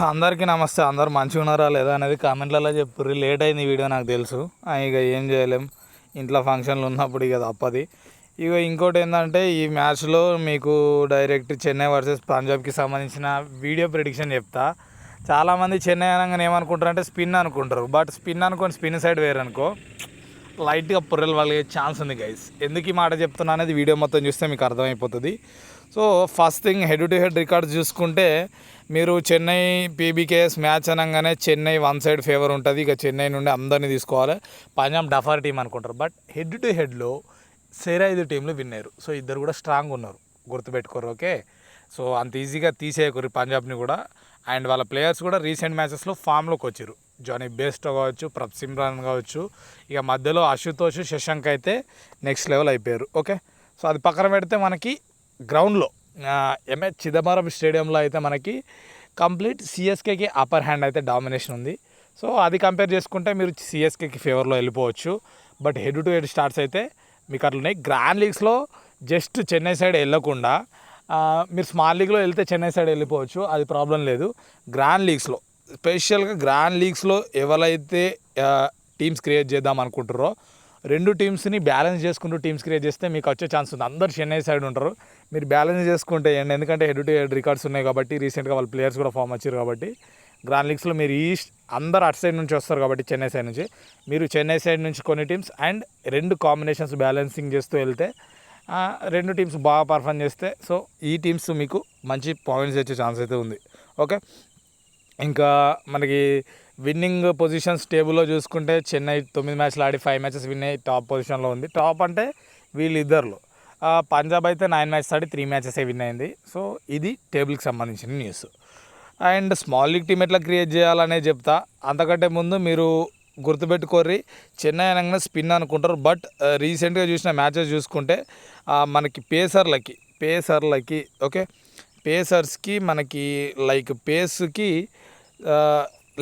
అందరికీ నమస్తే. అందరు మంచిగా ఉన్నారా లేదా అనేది కామెంట్లలో చెప్పుర్రి. లేట్ అయింది ఈ వీడియో నాకు తెలుసు. ఇక ఏం చేయలేం, ఇంట్లో ఫంక్షన్లు ఉన్నప్పుడు ఇక తప్పది. ఇక ఇంకోటి ఏంటంటే ఈ మ్యాచ్లో మీకు డైరెక్ట్ చెన్నై వర్సెస్ పంజాబ్కి సంబంధించిన వీడియో ప్రిడిక్షన్ చెప్తా. చాలామంది చెన్నై అనగానే ఏమనుకుంటారు అంటే స్పిన్ అనుకుంటారు. బట్ స్పిన్ అనుకోని స్పిన్ సైడ్ వేరనుకో లైట్గా పుర్రెలు వాళ్ళే ఛాన్స్ ఉంది గైస్. ఎందుకు ఈ మాట చెప్తున్నా అనేది వీడియో మొత్తం చూస్తే మీకు అర్థమైపోతుంది. So first thing, head to head records చూసుకుంటే మీరు చెన్నై పీబీకేఎస్ మ్యాచ్ అనగానే చెన్నై వన్ సైడ్ ఫేవర్ ఉంటుంది. ఇక చెన్నై నుండి అందరినీ తీసుకోవాలి. పంజాబ్ డఫర్ టీం అనుకుంటారు. బట్ హెడ్ టు హెడ్లో సేరా 5 టీంలు విన్ అయ్యారు. సో ఇద్దరు కూడా స్ట్రాంగ్ ఉన్నారు, గుర్తుపెట్టుకోరు. ఓకే, సో అంత ఈజీగా తీసేయకూరు పంజాబ్ని కూడా. అండ్ వాళ్ళ ప్లేయర్స్ కూడా రీసెంట్ మ్యాచెస్లో ఫామ్లోకి వచ్చారు. జానీ బేస్టో కావచ్చు, ప్రప్ సిమ్రాన్ కావచ్చు, ఇక మధ్యలో అశుతోష్, శశాంక్ అయితే నెక్స్ట్ లెవెల్ అయిపోయారు. ఓకే, సో అది పక్కన పెడితే మనకి గ్రౌండ్లో ఎంఏ చిదంబరం స్టేడియంలో అయితే మనకి కంప్లీట్ సిఎస్కేకి అప్పర్ హ్యాండ్ అయితే డామినేషన్ ఉంది. సో అది కంపేర్ చేసుకుంటే మీరు సిఎస్కేకి ఫేవర్లో వెళ్ళిపోవచ్చు. But head to head starts అయితే మీకు అట్లున్నాయి. గ్రాండ్ లీగ్స్లో జస్ట్ చెన్నై సైడ్ వెళ్ళకుండా మీరు స్మాల్ లీగ్లో వెళ్తే చెన్నై సైడ్ వెళ్ళిపోవచ్చు, అది ప్రాబ్లం లేదు. గ్రాండ్ లీగ్స్లో, స్పెషల్గా గ్రాండ్ లీగ్స్లో ఎవరైతే టీమ్స్ క్రియేట్ చేద్దాం అనుకుంటారో రెండు టీమ్స్ని బ్యాలెన్స్ చేసుకుంటూ టీమ్స్ క్రియేట్ చేస్తే మీకు వచ్చే ఛాన్స్ ఉంది. అందరు చెన్నై సైడ్ ఉంటారు, మీరు బ్యాలెన్స్ చేసుకుంటే ఎందుకంటే హెడ్ టు హెడ్ రికార్డ్స్ ఉన్నాయి కాబట్టి, రీసెంట్గా వాళ్ళ ప్లేయర్స్ కూడా ఫామ్ వచ్చారు కాబట్టి. గ్రాండ్ లీగ్స్లో మీరు అందరు అటు సైడ్ నుంచి వస్తారు కాబట్టి చెన్నై సైడ్ నుంచి, మీరు చెన్నై సైడ్ నుంచి కొన్ని టీమ్స్ అండ్ రెండు కాంబినేషన్స్ బ్యాలెన్సింగ్ చేస్తూ వెళ్తే రెండు టీమ్స్ బాగా పర్ఫామ్ చేస్తే సో ఈ టీమ్స్ మీకు మంచి పాయింట్స్ వచ్చే ఛాన్స్ అయితే ఉంది. ఓకే, ఇంకా మనకి విన్నింగ్ పొజిషన్స్ టేబుల్లో చూసుకుంటే చెన్నై 9 మ్యాచ్లు ఆడి 5 మ్యాచెస్ విన్ అయ్యి టాప్ పొజిషన్లో ఉంది. టాప్ అంటే వీళ్ళిద్దరు. పంజాబ్ అయితే 9 మ్యాచెస్ ఆడి 3 మ్యాచెస్ విన్ అయింది. సో ఇది టేబుల్కి సంబంధించిన news. And small league team ఎట్లా క్రియేట్ చేయాలనే చెప్తా. అంతకంటే ముందు మీరు గుర్తుపెట్టుకోర్రి, చెన్నై అనగానే స్పిన్ అనుకుంటారు. బట్ రీసెంట్గా చూసిన మ్యాచెస్ చూసుకుంటే మనకి పేసర్లకి ఓకే, పేసర్స్కి మనకి లైక్ పేస్కి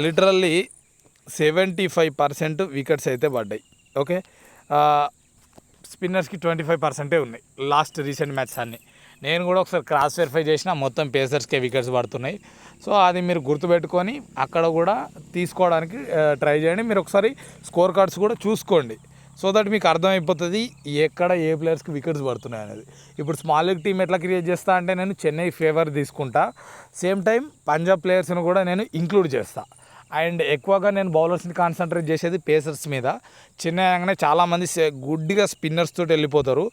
లిటరల్లీ 75% వికెట్స్ అయితే పడ్డాయి. ఓకే, స్పిన్నర్స్కి 25% ఉన్నాయి లాస్ట్ రీసెంట్ మ్యాచెస్ అన్నీ. నేను కూడా ఒకసారి క్రాస్ వెరిఫై చేసిన, మొత్తం పేసర్స్కే వికెట్స్ పడుతున్నాయి. సో అది మీరు గుర్తుపెట్టుకొని అక్కడ కూడా తీసుకోవడానికి ట్రై చేయండి. మీరు ఒకసారి స్కోర్ కార్డ్స్ కూడా చూసుకోండి, సో దట్ మీకు అర్థమైపోతుంది ఎక్కడ ఏ ప్లేయర్స్కి వికెట్స్ పడుతున్నాయి అనేది. ఇప్పుడు స్మాల్ లీగ్ టీం ఎట్లా క్రియేట్ చేస్తా అంటే నేను చెన్నై ఫేవర్ తీసుకుంటా, సేమ్ టైం పంజాబ్ ప్లేయర్స్ని కూడా నేను ఇంక్లూడ్ చేస్తా. అండ్ ఎక్కువగా నేను బౌలర్స్ని కాన్సన్ట్రేట్ చేసేది పేసర్స్ మీద. చెన్నై అనగానే చాలామంది గుడ్డిగా స్పిన్నర్స్ తోటి వెళ్ళిపోతారు.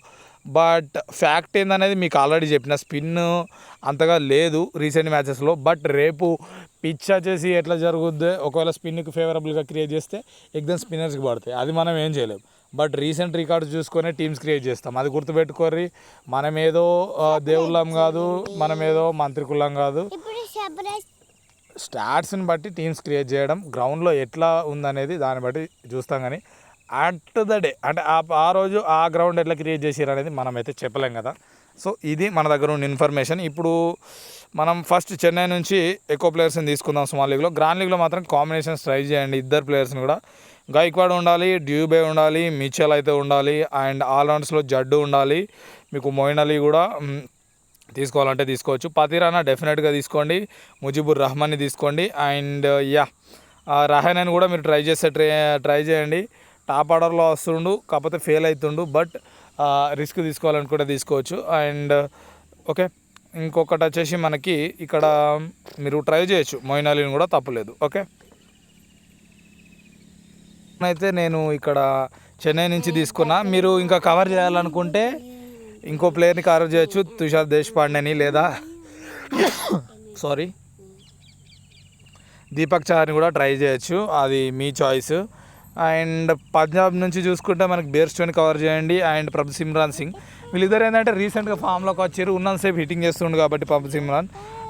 బట్ ఫ్యాక్ట్ ఏందనేది మీకు ఆల్రెడీ చెప్పిన, స్పిన్ అంతగా లేదు రీసెంట్ మ్యాచెస్లో. బట్ రేపు పిచ్ వచ్చేసి ఎట్లా జరుగుద్ది, ఒకవేళ స్పిన్కి ఫేవరబుల్గా క్రియేట్ చేస్తే ఎగ్దమ్ స్పిన్నర్స్కి పడతాయి, అది మనం ఏం చేయలేం. బట్ రీసెంట్ రికార్డ్స్ చూసుకొని టీమ్స్ క్రియేట్ చేస్తాం, అది గుర్తుపెట్టుకోర్రి. మనమేదో దేవుళ్ళం కాదు, మనమేదో మంత్రికులం కాదు. స్టాట్స్ని బట్టి టీమ్స్ క్రియేట్ చేయడం, గ్రౌండ్లో ఎట్లా ఉందనేది దాన్ని బట్టి చూస్తాం. కానీ అట్ ద డే అంటే ఆ రోజు ఆ గ్రౌండ్ ఎట్లా క్రియేట్ చేసారు అనేది మనమైతే చెప్పలేం కదా. సో ఇది మన దగ్గర ఉన్న ఇన్ఫర్మేషన్. ఇప్పుడు మనం ఫస్ట్ చెన్నై నుంచి ఎక్కువ ప్లేయర్స్ని తీసుకుందాం స్మాల్ లీగ్లో. గ్రాండ్ లీగ్లో మాత్రం కాంబినేషన్స్ ట్రై చేయండి. ఇద్దరు ప్లేయర్స్ని కూడా, గైక్వాడ్ ఉండాలి, డ్యూబే ఉండాలి, మిచెల్ అయితే ఉండాలి, అండ్ ఆల్రౌండర్స్లో జడ్డు ఉండాలి. మీకు మొయిన్ అలీ కూడా తీసుకోవాలంటే తీసుకోవచ్చు. పతిరానా డెఫినెట్గా తీసుకోండి, ముజిబుర్ రహమాన్ని తీసుకోండి. అండ్ రహానని కూడా మీరు ట్రై చేయండి. టాప్ ఆర్డర్లో వస్తుండు, కాకపోతే ఫెయిల్ అవుతుండు. బట్ రిస్క్ తీసుకోవాలనుకుంటే తీసుకోవచ్చు. అండ్ ఓకే, ఇంకొకటి వచ్చేసి మనకి ఇక్కడ మీరు ట్రై చేయొచ్చు మొయిన్ అలీని కూడా, తప్పలేదు. ఓకే, అయితే నేను ఇక్కడ చెన్నై నుంచి తీసుకున్నా. మీరు ఇంకా కవర్ చేయాలనుకుంటే ఇంకో ప్లేయర్ని కవర్ చేయొచ్చు, తుషార్ దేశపాండేని లేదా దీపక్ చహర్ని కూడా ట్రై చేయొచ్చు, అది మీ చాయిస్. అండ్ పంజాబ్ నుంచి చూసుకుంటే మనకి బేర్స్టోని కవర్ చేయండి అండ్ ప్రభు సిమ్రాన్ సింగ్. వీళ్ళిద్దరు ఏంటంటే రీసెంట్గా ఫామ్లోకి వచ్చారు, ఉన్నంతసేపు హిట్టింగ్ చేస్తుండు కాబట్టి ప్రభు సిమ్రాన్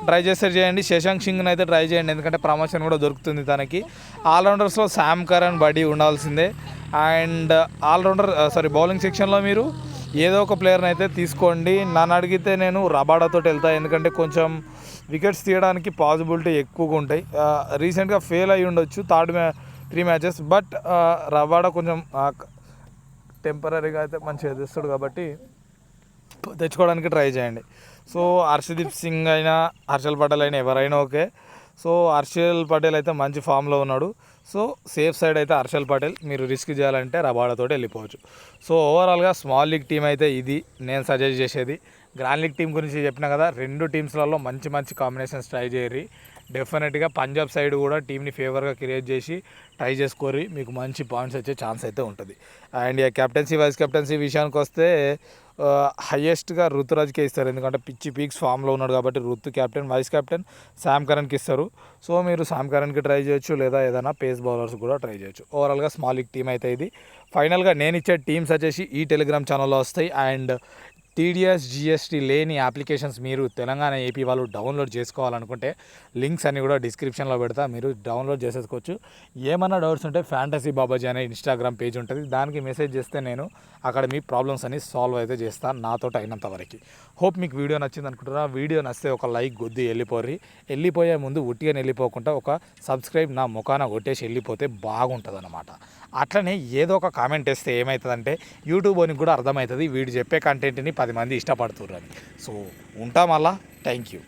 ట్రై చేస్తే చేయండి. శశాంక్ సింగ్ని అయితే ట్రై చేయండి, ఎందుకంటే ప్రమోషన్ కూడా దొరుకుతుంది తనకి. ఆల్రౌండర్స్లో శామ్ కరణ్, బడీ ఉండాల్సిందే. అండ్ బౌలింగ్ సెక్షన్లో మీరు ఏదో ఒక ప్లేయర్ని అయితే తీసుకోండి. నన్ను అడిగితే నేను రబాడాతో వెళ్తాను, ఎందుకంటే కొంచెం వికెట్స్ తీయడానికి పాసిబిలిటీ ఎక్కువగా ఉంటాయి. రీసెంట్గా ఫెయిల్ అయ్యి ఉండొచ్చు 3 మ్యాచెస్, బట్ రబాడా కొంచెం టెంపరీగా అయితే మంచిగా తెస్తాడు కాబట్టి తెచ్చుకోవడానికి ట్రై చేయండి. సో హర్షదీప్ సింగ్ అయినా, హర్షల్ పటేల్ అయినా ఎవరైనా ఓకే. సో హర్షల్ పటేల్ అయితే మంచి ఫామ్లో ఉన్నాడు. సో సేఫ్ సైడ్ అయితే హర్షల్ పటేల్. మీరు రిస్క్ చేయాలంటే రబాడాతో వెళ్ళిపోవచ్చు. సో ఓవరాల్గా స్మాల్ లీగ్ టీం అయితే ఇది నేను సజెస్ట్ చేసేది. గ్రాండ్ లీగ్ టీం గురించి చెప్పినా కదా, 2 టీమ్స్లలో మంచి మంచి కాంబినేషన్స్ ట్రై చేయరి. డెఫినెట్గా పంజాబ్ సైడ్ కూడా టీంని ఫేవర్గా క్రియేట్ చేసి ట్రై చేసుకోరి, మీకు మంచి పాయింట్స్ వచ్చే ఛాన్స్ అయితే ఉంటుంది. అండ్ కెప్టెన్సీ వైస్ కెప్టెన్సీ విషయానికి వస్తే హయ్యెస్ట్గా ఋతురాజ్కే ఇస్తారు. ఎందుకంటే పిచ్చి పీక్స్ ఫామ్లో ఉన్నాడు కాబట్టి ఋతు కెప్టెన్, వైస్ కెప్టెన్ శామ్ కరన్కి ఇస్తారు. సో మీరు శామ్ కరన్కి ట్రై చేయొచ్చు, లేదా ఏదైనా పేస్ బౌలర్స్ కూడా ట్రై చేయొచ్చు. ఓవరాల్గా స్మాల్ లీగ్ టీం అయితే ఇది. ఫైనల్గా నేను ఇచ్చే టీమ్స్ వచ్చేసి ఈ టెలిగ్రామ్ ఛానల్లో వస్తాయి. అండ్ టీడీఎస్ జిఎస్టీ లేని అప్లికేషన్స్ మీరు తెలంగాణ ఏపీ వాళ్ళు డౌన్లోడ్ చేసుకోవాలనుకుంటే లింక్స్ అన్ని కూడా డిస్క్రిప్షన్లో పెడతా, మీరు డౌన్లోడ్ చేసేసుకోవచ్చు. ఏమన్నా డౌట్స్ ఉంటే ఫ్యాంటసీ బాబాజీ అనే ఇన్స్టాగ్రామ్ పేజ్ ఉంటుంది, దానికి మెసేజ్ చేస్తే నేను అక్కడ మీ ప్రాబ్లమ్స్ అన్ని సాల్వ్ అయితే చేస్తాను నాతో అయినంత వరకు. హోప్ మీకు వీడియో నచ్చింది అనుకుంటున్నా. వీడియో నచ్చితే ఒక లైక్ గుద్ది వెళ్ళిపోయే ముందు ఉట్టిగా వెళ్ళిపోకుండా ఒక సబ్స్క్రైబ్ నా ముఖాన కొట్టేసి వెళ్ళిపోతే బాగుంటుంది అన్నమాట. అట్లనే ఏదో ఒక కామెంట్ వేస్తే ఏమవుతుందంటే యూట్యూబ్ అని కూడా అర్థమవుతుంది వీడు చెప్పే కంటెంట్ని 10 మంది ఇష్టపడుతుర్రని. సో ఉంటాం అలా. Thank you.